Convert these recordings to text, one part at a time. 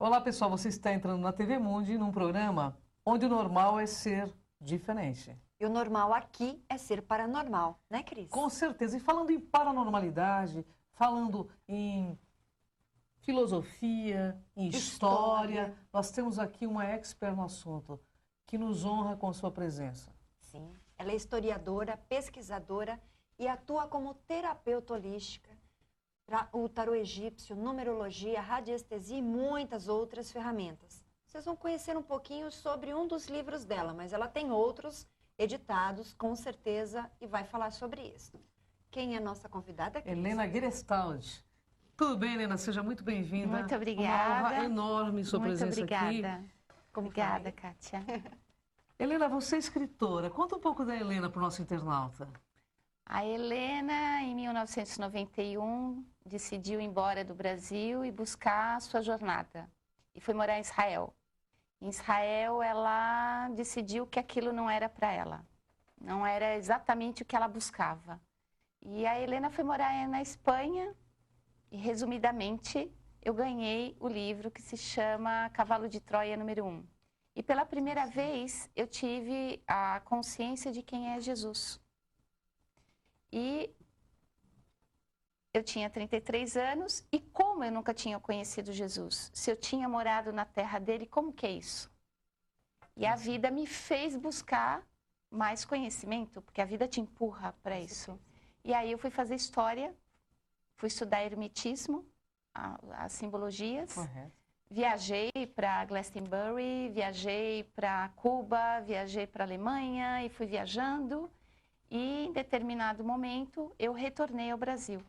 Olá, pessoal. Você está entrando na TV Mundi num programa onde o normal é ser diferente. E o normal aqui é ser paranormal, né, Cris? Com certeza. E falando em paranormalidade, falando em filosofia, em história, nós temos aqui uma expert no assunto que nos honra com sua presença. Sim, ela é historiadora, pesquisadora e atua como terapeuta holística para o tarô egípcio, numerologia, radiestesia e muitas outras ferramentas. Vocês vão conhecer um pouquinho sobre um dos livros dela, mas ela tem outros editados, com certeza, e vai falar sobre isso. Quem é a nossa convidada, Cris? Helena Gerestaldi. Tudo bem, Helena? Seja muito bem-vinda. Muito obrigada. Uma honra enorme sua presença aqui. Obrigada, Kátia. Helena, você é escritora. Conta um pouco da Helena para o nosso internauta. A Helena, em 1991, decidiu ir embora do Brasil e buscar a sua jornada. E foi morar em Israel. Em Israel, ela decidiu que aquilo não era para ela. Não era exatamente o que ela buscava. E a Helena foi morar na Espanha e, resumidamente, eu ganhei o livro que se chama Cavalo de Troia número 1. E pela primeira vez eu tive a consciência de quem é Jesus. E eu tinha 33 anos e como eu nunca tinha conhecido Jesus? Se eu tinha morado na terra dele, como que é isso? E a vida me fez buscar mais conhecimento, porque a vida te empurra para isso. E aí eu fui fazer história, fui estudar hermetismo, as simbologias. Correto. Viajei para Glastonbury, viajei para Cuba, viajei para Alemanha e fui viajando. E em determinado momento eu retornei ao Brasil.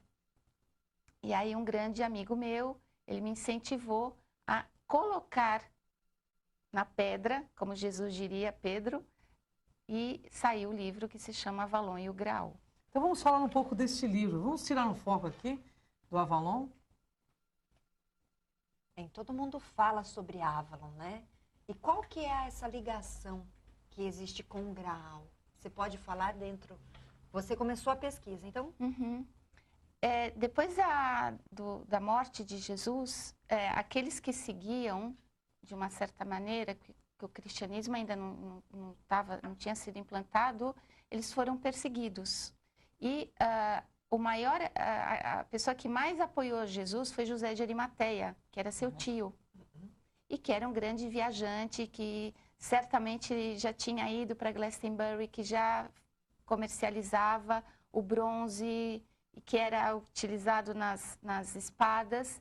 E aí um grande amigo meu, ele me incentivou a colocar na pedra, como Jesus diria, Pedro, e saiu o livro que se chama Avalon e o Graal. Então vamos falar um pouco deste livro. Vamos tirar um foco aqui do Avalon. Bem, todo mundo fala sobre Avalon, né? E qual que é essa ligação que existe com o Graal? Você pode falar dentro... Você começou a pesquisa, então? Depois da morte de Jesus, aqueles que seguiam, de uma certa maneira, que o cristianismo ainda não tinha sido implantado, eles foram perseguidos. E a pessoa que mais apoiou Jesus foi José de Arimateia, que era seu tio. E que era um grande viajante, que certamente já tinha ido para Glastonbury, que já comercializava o bronze, que era utilizado nas espadas.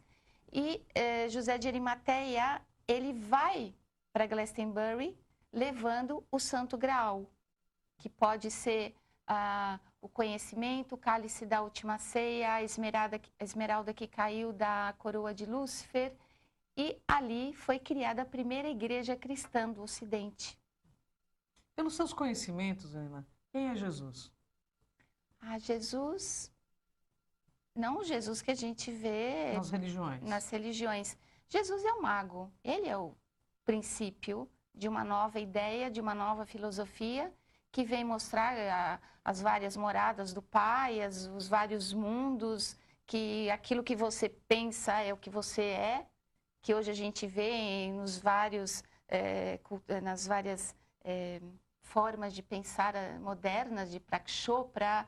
E José de Arimateia, ele vai para Glastonbury levando o Santo Graal, que pode ser o conhecimento, o cálice da última ceia, a esmeralda que caiu da coroa de Lúcifer. E ali foi criada a primeira igreja cristã do Ocidente. Pelos seus conhecimentos, Helena, quem é Jesus? Jesus, não o Jesus que a gente vê nas religiões. Jesus é um mago, ele é o princípio de uma nova ideia, de uma nova filosofia, que vem mostrar as várias moradas do Pai, os vários mundos, que aquilo que você pensa é o que você é, que hoje a gente vê nas várias formas de pensar modernas, de Prakshopra,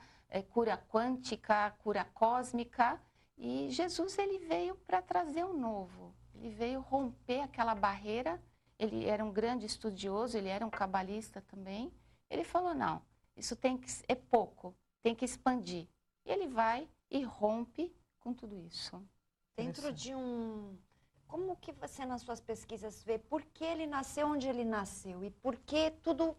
cura quântica, cura cósmica. E Jesus, ele veio para trazer um novo. Ele veio romper aquela barreira. Ele era um grande estudioso, ele era um cabalista também. Ele falou, não, isso é pouco, tem que expandir. E ele vai e rompe com tudo isso. Dentro de Como que você, nas suas pesquisas, vê por que ele nasceu onde ele nasceu e por que tudo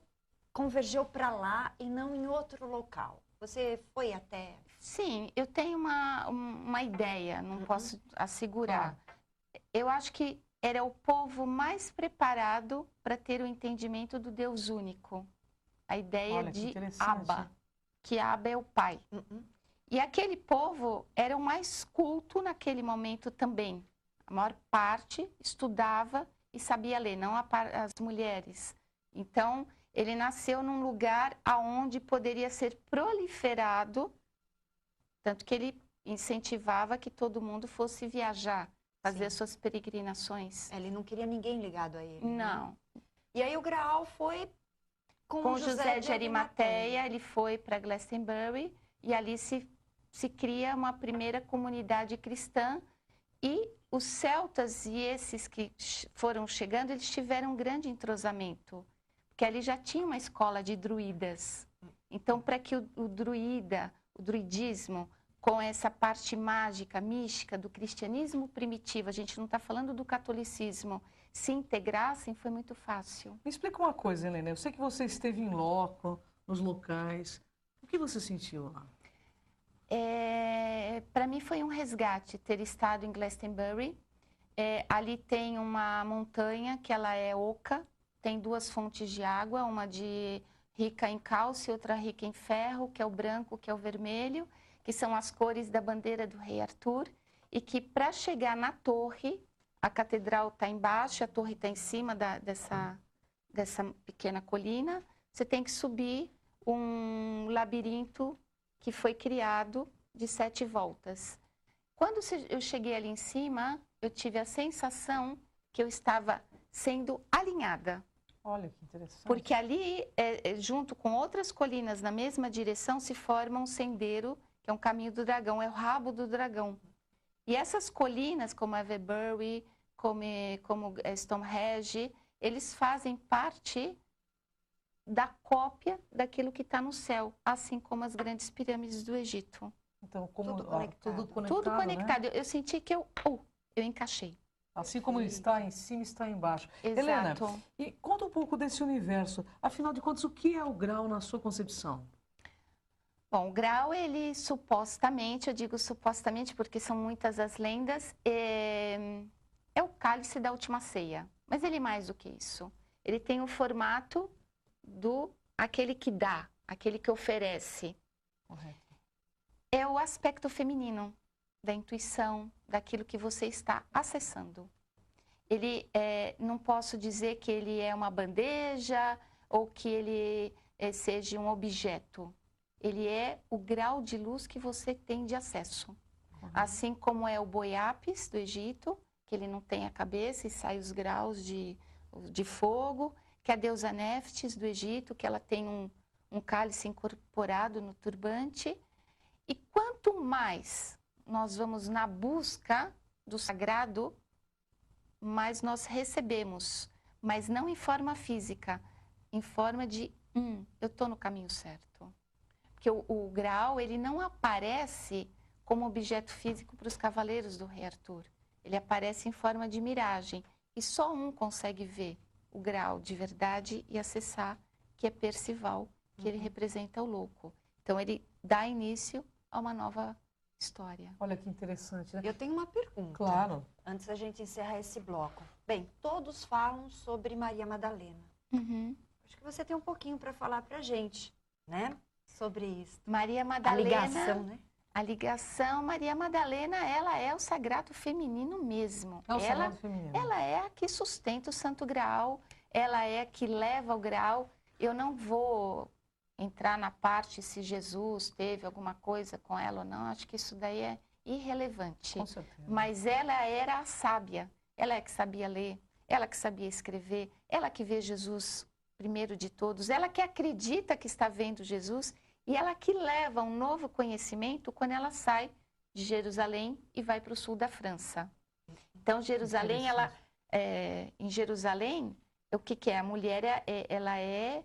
convergeu para lá e não em outro local? Você foi até... Sim, eu tenho uma ideia, não posso assegurar. Eu acho que era o povo mais preparado para ter o entendimento do Deus único. A ideia de Abba, que Abba é o Pai. E aquele povo era o mais culto naquele momento também. A maior parte estudava e sabia ler, não as mulheres. Então, ele nasceu num lugar onde poderia ser proliferado, tanto que ele incentivava que todo mundo fosse viajar. fazer Sim. as suas peregrinações. Ele não queria ninguém ligado a ele. né? Não. E aí o Graal foi Com José de Arimateia, ele foi para Glastonbury e ali se cria uma primeira comunidade cristã. E os celtas e esses que foram chegando, eles tiveram um grande entrosamento, porque ali já tinha uma escola de druidas. Então, para que o druidismo, com essa parte mágica, mística do cristianismo primitivo, a gente não está falando do catolicismo, se integrassem, foi muito fácil. Me explica uma coisa, Helena. Eu sei que você esteve em loco, nos locais. O que você sentiu lá? Para mim foi um resgate ter estado em Glastonbury. Ali tem uma montanha que ela é oca, tem duas fontes de água, uma rica em cálcio e outra rica em ferro, que é o branco, que é o vermelho, que são as cores da bandeira do rei Arthur, e que para chegar na torre, a catedral está embaixo, a torre está em cima dessa pequena colina, você tem que subir um labirinto que foi criado de 7 voltas. Quando eu cheguei ali em cima, eu tive a sensação que eu estava sendo alinhada. Olha que interessante. Porque ali, junto com outras colinas na mesma direção, se forma um sendeiro, que é um caminho do dragão, é o rabo do dragão. E essas colinas, como Everbury, como Stonehenge, eles fazem parte da cópia daquilo que está no céu, assim como as grandes pirâmides do Egito. Então, como Tudo conectado. tudo conectado, Tudo conectado. né? Eu senti que eu encaixei. Assim como está em cima, está embaixo. Exato. Helena, e conta um pouco desse universo. Afinal de contas, o que é o grau na sua concepção? Bom, o grau, ele supostamente, eu digo supostamente porque são muitas as lendas, é o cálice da última ceia. Mas ele é mais do que isso. Ele tem o formato aquele que dá, aquele que oferece. Correto. É o aspecto feminino da intuição, daquilo que você está acessando. Ele não posso dizer que ele é uma bandeja ou que ele seja um objeto. Ele é o grau de luz que você tem de acesso. Assim como é o Boi-Apis do Egito, que ele não tem a cabeça e sai os graus de fogo, que é a deusa Néftis do Egito, que ela tem um cálice incorporado no turbante. E quanto mais nós vamos na busca do sagrado, mais nós recebemos, mas não em forma física, em forma de, eu estou no caminho certo. Porque o grau, ele não aparece como objeto físico para os cavaleiros do rei Arthur. Ele aparece em forma de miragem. E só um consegue ver o grau de verdade e acessar, que é Percival, que ele representa o louco. Então, ele dá início a uma nova história. Olha que interessante, né? Eu tenho uma pergunta. Claro. Antes da gente encerrar esse bloco. Bem, todos falam sobre Maria Madalena. Uhum. Acho que você tem um pouquinho para falar para a gente, né? Sobre isso. Maria A Madalena, ligação, né? a ligação, Maria Madalena, ela é o sagrado feminino mesmo. É o sagrado feminino. Ela é a que sustenta o Santo Graal, ela é a que leva o Graal. Eu não vou entrar na parte se Jesus teve alguma coisa com ela ou não, acho que isso daí é irrelevante. Com certeza. Mas ela era a sábia, ela é que sabia ler, ela que sabia escrever, ela que vê Jesus primeiro de todos, ela que acredita que está vendo Jesus e ela que leva um novo conhecimento quando ela sai de Jerusalém e vai para o sul da França. Então, Jerusalém, em Jerusalém, o que é? A mulher, ela é,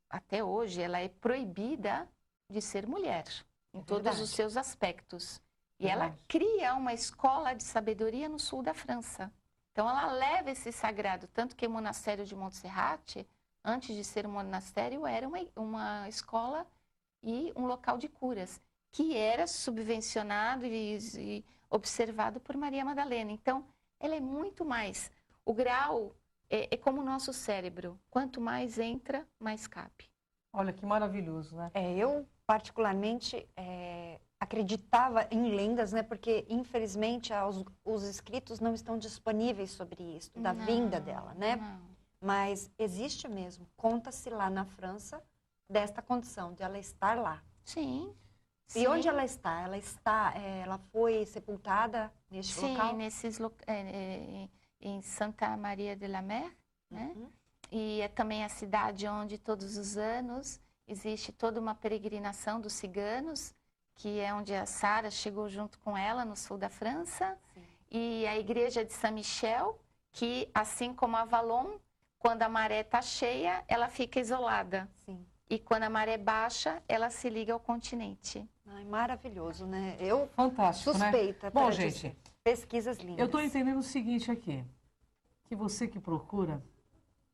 até hoje, ela é proibida de ser mulher, em todos os seus aspectos. E ela cria uma escola de sabedoria no sul da França. Então, ela leva esse sagrado, tanto que o monastério de Montserrat, antes de ser um monastério, era uma escola e um local de curas, que era subvencionado e observado por Maria Madalena. Então, ela é muito mais. O grau é como o nosso cérebro. Quanto mais entra, mais cabe. Olha que maravilhoso, né? Eu, particularmente, acreditava em lendas, né? Porque, infelizmente, os escritos não estão disponíveis sobre isso, da vinda dela, né? Não. Mas existe mesmo. Conta-se lá na França desta condição, de ela estar lá. Sim. E Sim. onde ela está? Ela foi sepultada neste local? Sim, em Santa Maria de la Mer, né? Uhum. E é também a cidade onde todos os anos existe toda uma peregrinação dos ciganos, que é onde a Sara chegou junto com ela no sul da França. Sim. E a igreja de Saint-Michel, que assim como Avalon, quando a maré está cheia, ela fica isolada. Sim. E quando a maré baixa, ela se liga ao continente. Ai, maravilhoso, né? Eu Fantástico, suspeita né? Bom, para gente, dizer. Pesquisas lindas. eu estou entendendo o seguinte aqui, que você que procura,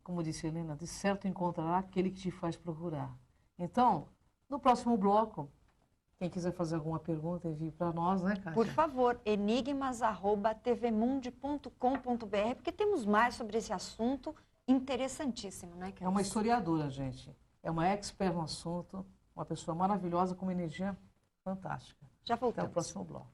como disse a Helena, de certo encontrará aquele que te faz procurar. Então, no próximo bloco, quem quiser fazer alguma pergunta, envie para nós, né, Kátia? Por favor, enigmas@tvmundi.com.br, porque temos mais sobre esse assunto interessantíssimo, né, Cris? É uma historiadora, gente. É uma expert no assunto, uma pessoa maravilhosa com uma energia fantástica. Já Até o voltamos. próximo bloco.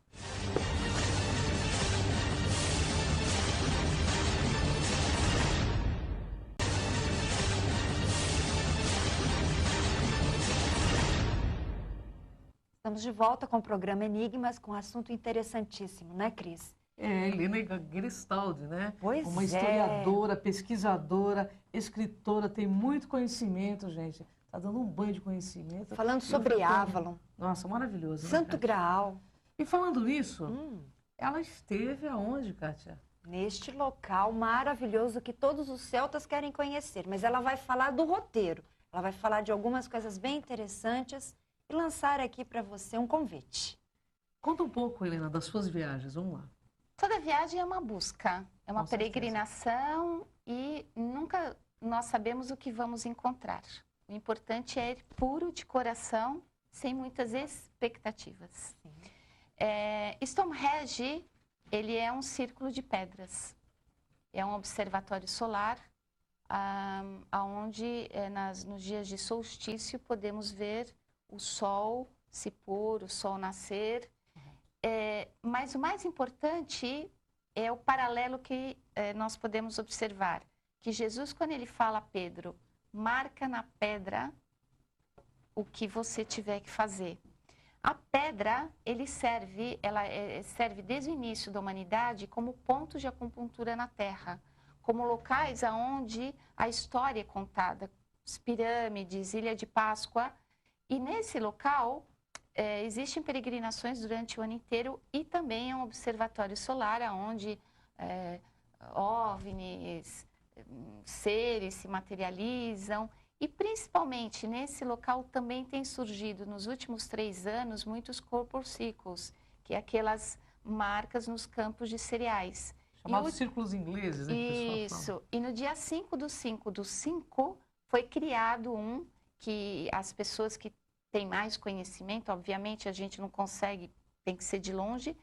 Estamos de volta com o programa Enigmas, com um assunto interessantíssimo, né, Cris? É, Helena Gerstaldi, né? Pois uma é. historiadora, pesquisadora, escritora, tem muito conhecimento, gente. Está dando um banho de conhecimento. Falando Eu sobre fico- Avalon, Nossa, maravilhoso. né, Santo Kátia? Graal, E falando nisso, Hum. ela esteve aonde, Kátia? neste local maravilhoso que todos os celtas querem conhecer. Mas ela vai falar do roteiro, ela vai falar de algumas coisas bem interessantes e lançar aqui para você um convite. Conta um pouco, Helena, das suas viagens. Vamos lá. Toda viagem é uma busca, é uma Com certeza. peregrinação e nunca nós sabemos o que vamos encontrar. O importante é ir puro de coração, sem muitas expectativas. Stonehenge, ele é um círculo de pedras. É um observatório solar, onde nos dias de solstício podemos ver o sol se pôr, o sol nascer. Mas o mais importante é o paralelo que nós podemos observar. Que Jesus, quando ele fala a Pedro, marca na pedra o que você tiver que fazer. A pedra, ela serve desde o início da humanidade como pontos de acupuntura na Terra, como locais aonde a história é contada, as pirâmides, Ilha de Páscoa. E nesse local existem peregrinações durante o ano inteiro e também é um observatório solar onde OVNIs, seres se materializam. E principalmente nesse local também tem surgido nos últimos 3 anos muitos corpuscles, que é aquelas marcas nos campos de cereais. Chamados círculos ingleses, né? que o pessoal fala. Isso. E no dia 5/5/5 foi criado que as pessoas que têm mais conhecimento, obviamente a gente não consegue, tem que ser de longe,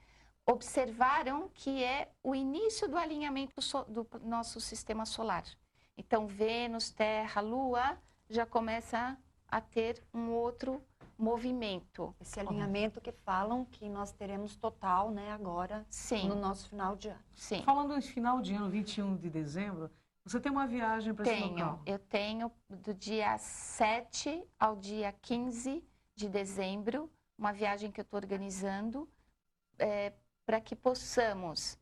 observaram que é o início do alinhamento do nosso sistema solar. Então, Vênus, Terra, Lua já começa a ter um outro movimento. Esse alinhamento que falam que nós teremos total, né, agora, Sim, no nosso final de ano. sim. Falando em final de ano, 21 de dezembro, você tem uma viagem para esse local? Eu tenho do dia 7 ao dia 15 de dezembro, uma viagem que eu estou organizando para que possamos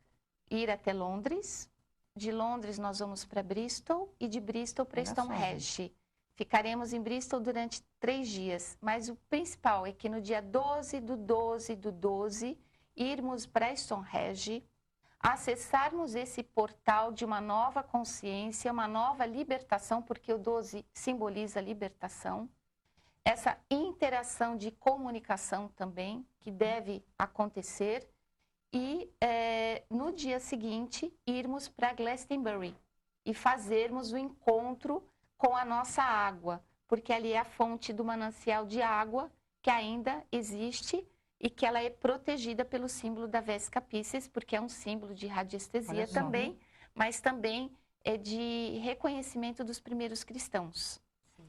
ir até Londres. De Londres nós vamos para Bristol e de Bristol para Olha só, Stonehenge. Ficaremos em Bristol durante 3 dias, mas o principal é que no dia 12/12/12 irmos para Stonehenge, acessarmos esse portal de uma nova consciência, uma nova libertação, porque o 12 simboliza libertação. Essa interação de comunicação também, que deve acontecer. E no dia seguinte, irmos para Glastonbury e fazermos o encontro com a nossa água, porque ali é a fonte do manancial de água que ainda existe e que ela é protegida pelo símbolo da Vesica Piscis, porque é um símbolo de radiestesia Olha só, também, mas também é de reconhecimento dos primeiros cristãos.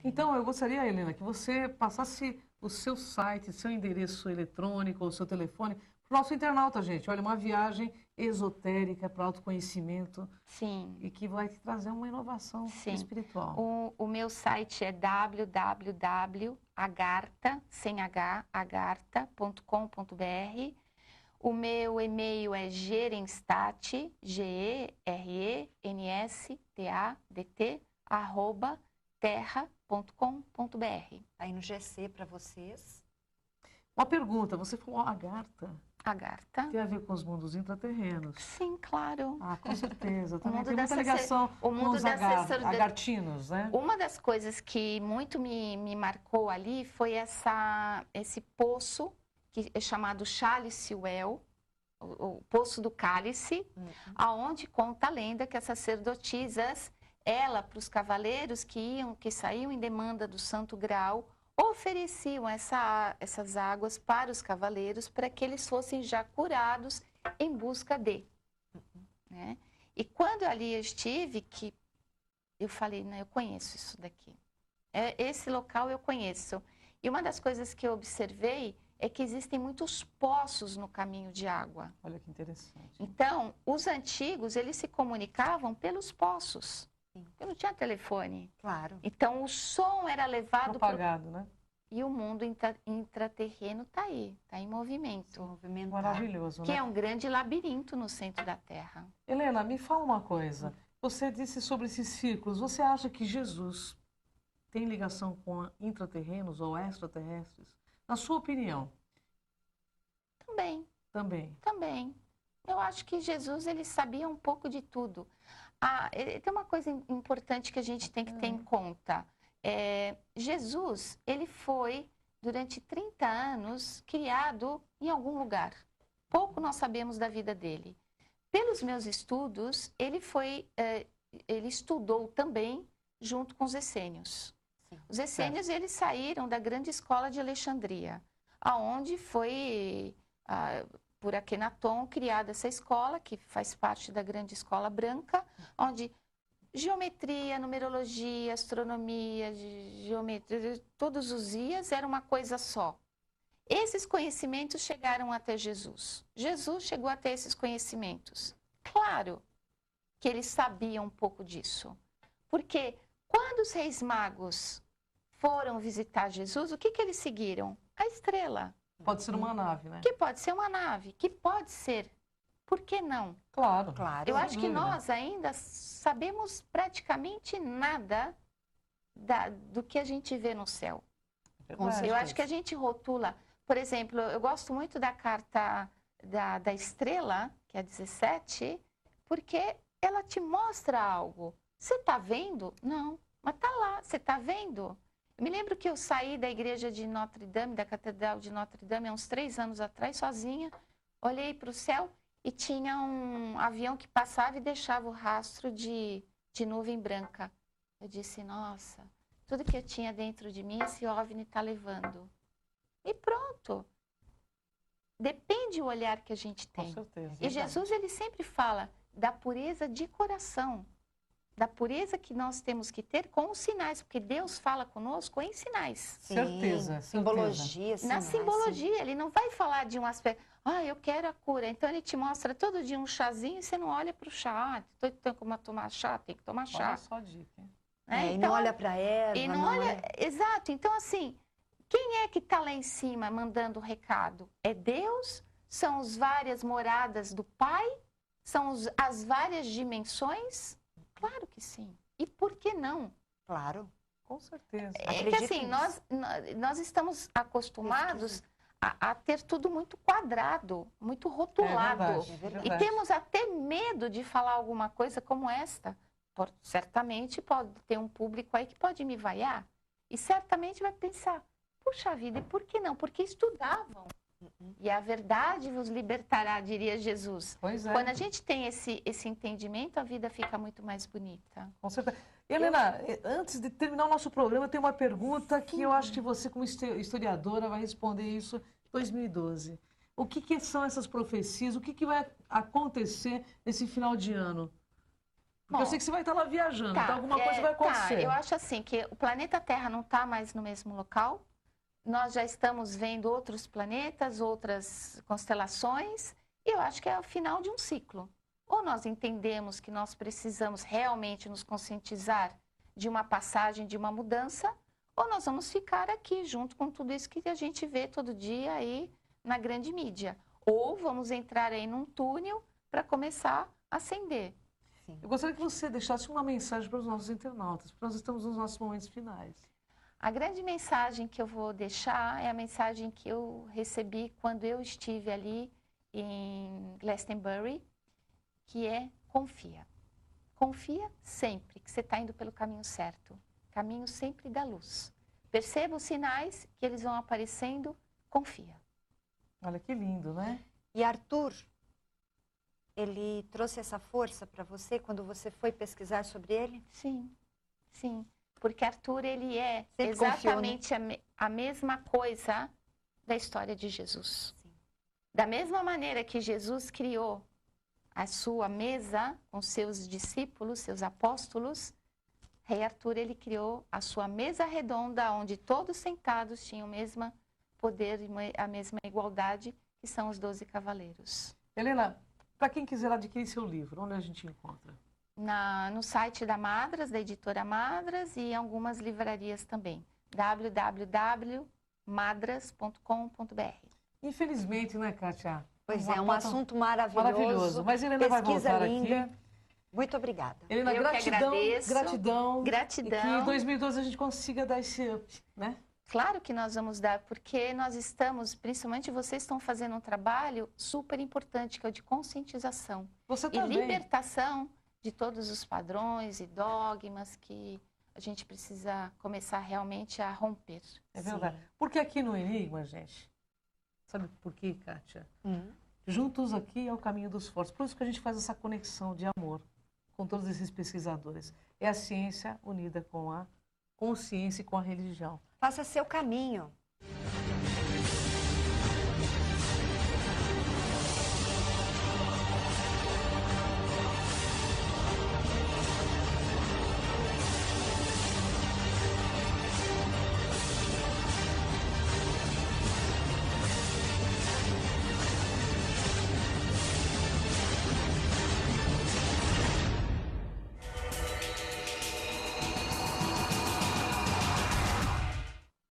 Então, eu gostaria, Helena, que você passasse o seu site, seu endereço eletrônico, o seu telefone, para o nosso internauta, gente. Olha, uma viagem esotérica para autoconhecimento. Sim. E que vai trazer uma inovação Sim. espiritual. O meu site é www.enigmas Agartha, sem H, agartha.com.br. O meu e-mail é gerenstat, GERENSTADT, @terra.com.br. Aí no GC para vocês. Uma pergunta, você falou Agartha, Agartha. tem a ver com os mundos intraterrenos? Sim, claro. Ah, com certeza. O Também mundo tem muita dessa ligação o com mundo os da assessor- agartinos, né? Uma das coisas que muito me marcou ali foi esse poço, que é chamado Cálice Well, o Poço do Cálice, aonde conta a lenda que as sacerdotisas, para os cavaleiros que saíam em demanda do Santo Graal, ofereciam essas águas para os cavaleiros para que eles fossem já curados em busca de. Né? E quando ali eu estive, eu falei, não, eu conheço isso daqui. Esse local eu conheço. E uma das coisas que eu observei é que existem muitos poços no caminho de água. Olha que interessante. Então, os antigos, eles se comunicavam pelos poços. Porque não tinha telefone. Claro. Então, o som era levado... Propagado, né? E o mundo intraterreno está aí, está em movimento. Maravilhoso, Que né? é um grande labirinto no centro da Terra. Helena, me fala uma coisa. Você disse sobre esses círculos. Você acha que Jesus tem ligação com intraterrenos ou extraterrestres? Na sua opinião? Também. Também. Eu acho que Jesus, ele sabia um pouco de tudo. Tem uma coisa importante que a gente tem que ter em conta. Jesus, ele foi, durante 30 anos, criado em algum lugar. Pouco nós sabemos da vida dele. Pelos meus estudos, ele estudou também junto com os essênios. Sim. Os essênios, eles saíram da grande escola de Alexandria, aonde foi, por Akhenaton, criada essa escola, que faz parte da grande escola branca, onde geometria, numerologia, astronomia, geometria, todos os dias era uma coisa só. Esses conhecimentos chegaram até Jesus. Jesus chegou até esses conhecimentos. Claro que ele sabia um pouco disso. Porque quando os reis magos foram visitar Jesus, o que eles seguiram? A estrela. Pode ser uma nave, né? Que pode ser uma nave, que pode ser. Por que não? Claro. Eu acho que nós ainda sabemos praticamente nada do que a gente vê no céu. Eu acho que a gente rotula, por exemplo, eu gosto muito da carta da estrela, que é 17, porque ela te mostra algo. Você está vendo? Não, mas está lá, você está vendo? Eu me lembro que eu saí da igreja de Notre Dame, da Catedral de Notre Dame, há uns 3 anos atrás, sozinha, olhei para o céu e tinha um avião que passava e deixava o rastro de nuvem branca. Eu disse, nossa, tudo que eu tinha dentro de mim, esse OVNI está levando. E pronto. Depende do olhar que a gente tem. Com certeza. E Jesus, ele sempre fala da pureza de coração. Da pureza que nós temos que ter com os sinais, porque Deus fala conosco em sinais. Sim, Certeza. simbologia, Na sinais, simbologia, ele não vai falar de um aspecto, eu quero a cura. Então ele te mostra todo dia um chazinho e você não olha para o chá. Tem como tomar chá? Tem que tomar chá. Olha só a dica, hein? E não olha para erva. E não olha. Exato. Então, assim, quem é que está lá em cima mandando o recado? É Deus? São as várias moradas do Pai? São as várias dimensões? Claro que sim. E por que não? Claro. Com certeza. É que assim, nós estamos acostumados a ter tudo muito quadrado, muito rotulado. É verdade. E temos até medo de falar alguma coisa como esta. Certamente pode ter um público aí que pode me vaiar. E certamente vai pensar, puxa vida, e por que não? Porque estudavam. E a verdade vos libertará, diria Jesus. Pois é. Quando a gente tem esse entendimento, a vida fica muito mais bonita. Com certeza. Helena, antes de terminar o nosso programa, tem uma pergunta que eu acho que você, como historiadora, vai responder isso em 2012. O que são essas profecias? O que vai acontecer nesse final de ano? Porque eu sei que você vai estar lá viajando, então alguma coisa vai acontecer. Eu acho assim que o planeta Terra não está mais no mesmo local. Nós já estamos vendo outros planetas, outras constelações, e eu acho que é o final de um ciclo. Ou nós entendemos que nós precisamos realmente nos conscientizar de uma passagem, de uma mudança, ou nós vamos ficar aqui junto com tudo isso que a gente vê todo dia aí na grande mídia. Ou vamos entrar aí num túnel para começar a ascender. Sim. Eu gostaria que você deixasse uma mensagem para os nossos internautas, porque nós estamos nos nossos momentos finais. A grande mensagem que eu vou deixar é a mensagem que eu recebi quando eu estive ali em Glastonbury, que é confia. Confia sempre que você está indo pelo caminho certo. Caminho sempre da luz. Perceba os sinais que eles vão aparecendo, confia. Olha que lindo, né? E Arthur, ele trouxe essa força para você quando você foi pesquisar sobre ele? Sim, sim. Porque Arthur, ele é Sempre confiou, né? exatamente a mesma coisa da história de Jesus. Sim. Da mesma maneira que Jesus criou a sua mesa com seus discípulos, seus apóstolos, Rei Arthur, ele criou a sua mesa redonda, onde todos sentados tinham o mesmo poder e a mesma igualdade, que são os 12 cavaleiros. Helena, para quem quiser adquirir seu livro, onde a gente encontra? No site da Madras, da editora Madras, e em algumas livrarias também. www.madras.com.br. Infelizmente, né, Kátia? Pois é, um assunto maravilhoso. Maravilhoso. Mas Helena vai voltar linda. aqui. Muito obrigada. Helena, Eu que agradeço. gratidão. Gratidão. E que em 2012 a gente consiga dar esse up, né? Claro que nós vamos dar, porque nós estamos, principalmente vocês estão fazendo um trabalho super importante, que é o de conscientização. Você E também. libertação de todos os padrões e dogmas que a gente precisa começar realmente a romper. É verdade. Porque aqui no Enigma, gente, sabe por quê, Kátia? Juntos aqui é o caminho dos fortes. Por isso que a gente faz essa conexão de amor com todos esses pesquisadores. É a ciência unida com a consciência e com a religião. Faça seu caminho.